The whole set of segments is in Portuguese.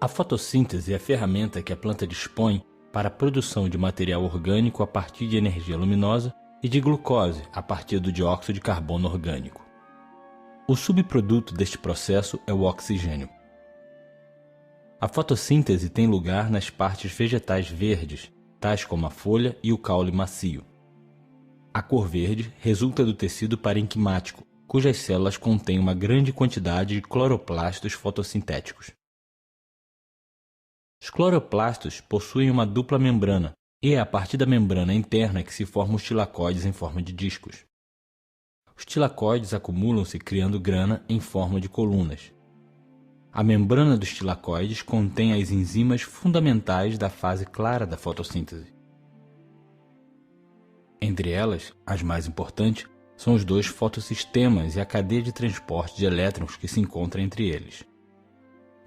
A fotossíntese é a ferramenta que a planta dispõe para a produção de material orgânico a partir de energia luminosa e de glucose a partir do dióxido de carbono orgânico. O subproduto deste processo é o oxigênio. A fotossíntese tem lugar nas partes vegetais verdes, tais como a folha e o caule macio. A cor verde resulta do tecido parenquimático, cujas células contêm uma grande quantidade de cloroplastos fotossintéticos. Os cloroplastos possuem uma dupla membrana, e é a partir da membrana interna que se formam os tilacoides em forma de discos. Os tilacoides acumulam-se criando grana em forma de colunas. A membrana dos tilacoides contém as enzimas fundamentais da fase clara da fotossíntese. Entre elas, as mais importantes são os dois fotossistemas e a cadeia de transporte de elétrons que se encontra entre eles.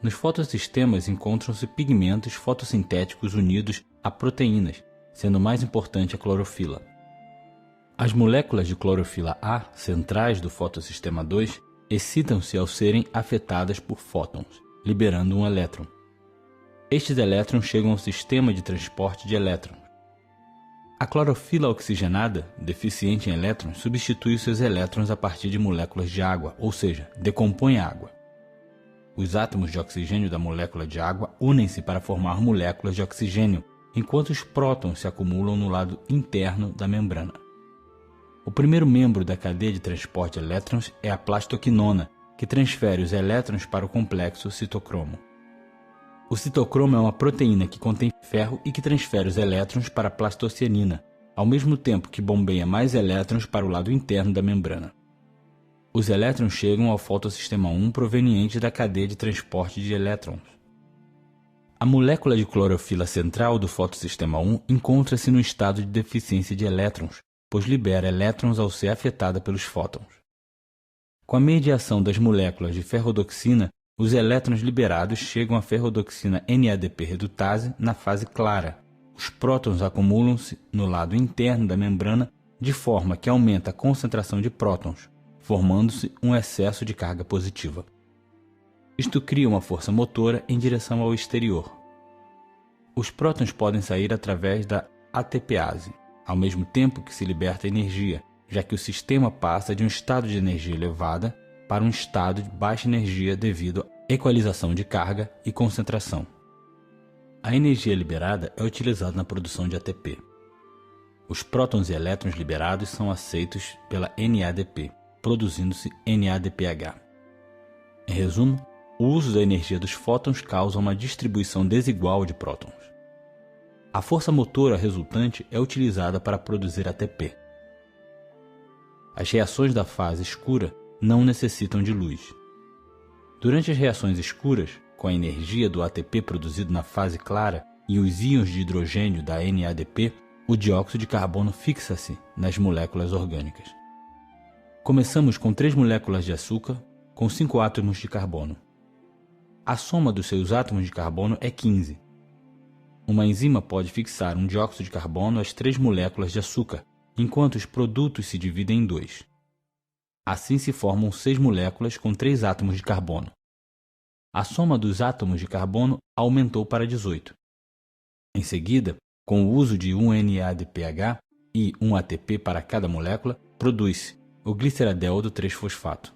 Nos fotossistemas encontram-se pigmentos fotossintéticos unidos a proteínas, sendo mais importante a clorofila. As moléculas de clorofila A, centrais do fotossistema 2, excitam-se ao serem afetadas por fótons, liberando um elétron. Estes elétrons chegam ao sistema de transporte de elétrons. A clorofila oxigenada, deficiente em elétrons, substitui seus elétrons a partir de moléculas de água, ou seja, decompõe a água. Os átomos de oxigênio da molécula de água unem-se para formar moléculas de oxigênio, enquanto os prótons se acumulam no lado interno da membrana. O primeiro membro da cadeia de transporte de elétrons é a plastoquinona, que transfere os elétrons para o complexo citocromo. O citocromo é uma proteína que contém ferro e que transfere os elétrons para a plastocianina, ao mesmo tempo que bombeia mais elétrons para o lado interno da membrana. Os elétrons chegam ao fotossistema 1 proveniente da cadeia de transporte de elétrons. A molécula de clorofila central do fotossistema 1 encontra-se no estado de deficiência de elétrons, pois libera elétrons ao ser afetada pelos fótons. Com a mediação das moléculas de ferrodoxina, os elétrons liberados chegam à ferrodoxina NADP redutase na fase clara. Os prótons acumulam-se no lado interno da membrana de forma que aumenta a concentração de prótons, formando-se um excesso de carga positiva. Isto cria uma força motora em direção ao exterior. Os prótons podem sair através da ATPase, ao mesmo tempo que se liberta energia, já que o sistema passa de um estado de energia elevada para um estado de baixa energia devido à equalização de carga e concentração. A energia liberada é utilizada na produção de ATP. Os prótons e elétrons liberados são aceitos pela NADP, produzindo-se NADPH. Em resumo, o uso da energia dos fótons causa uma distribuição desigual de prótons. A força motora resultante é utilizada para produzir ATP. As reações da fase escura não necessitam de luz. Durante as reações escuras, com a energia do ATP produzido na fase clara e os íons de hidrogênio da NADP, o dióxido de carbono fixa-se nas moléculas orgânicas. Começamos com 3 moléculas de açúcar com 5 átomos de carbono. A soma dos seus átomos de carbono é 15. Uma enzima pode fixar um dióxido de carbono às 3 moléculas de açúcar, enquanto os produtos se dividem em 2. Assim se formam 6 moléculas com 3 átomos de carbono. A soma dos átomos de carbono aumentou para 18. Em seguida, com o uso de um NADPH e um ATP para cada molécula, produz-se o gliceradel 3-fosfato.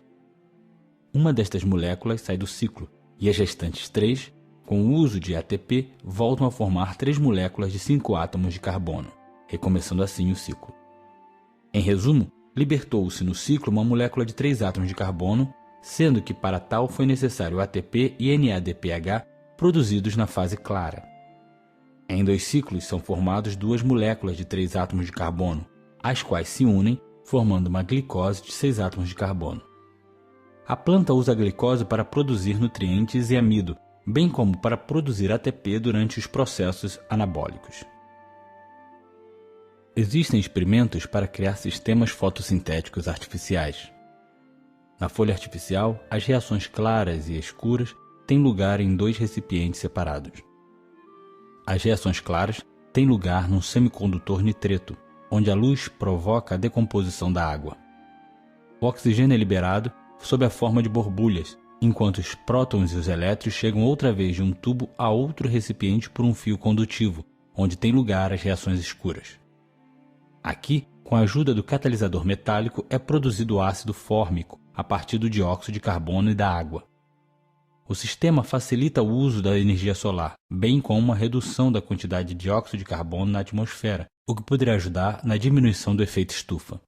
Uma destas moléculas sai do ciclo e as restantes 3, com o uso de ATP, voltam a formar 3 moléculas de 5 átomos de carbono, recomeçando assim o ciclo. Em resumo, libertou-se no ciclo uma molécula de 3 átomos de carbono, sendo que para tal foi necessário ATP e NADPH produzidos na fase clara. Em 2 ciclos são formados 2 moléculas de 3 átomos de carbono, as quais se unem, formando uma glicose de 6 átomos de carbono. A planta usa a glicose para produzir nutrientes e amido, bem como para produzir ATP durante os processos anabólicos. Existem experimentos para criar sistemas fotossintéticos artificiais. Na folha artificial, as reações claras e escuras têm lugar em 2 recipientes separados. As reações claras têm lugar num semicondutor nitreto, onde a luz provoca a decomposição da água. O oxigênio é liberado sob a forma de borbulhas, enquanto os prótons e os elétrons chegam outra vez de um tubo a outro recipiente por um fio condutivo, onde tem lugar as reações escuras. Aqui, com a ajuda do catalisador metálico, é produzido o ácido fórmico a partir do dióxido de carbono e da água. O sistema facilita o uso da energia solar, bem como uma redução da quantidade de dióxido de carbono na atmosfera, o que poderia ajudar na diminuição do efeito estufa.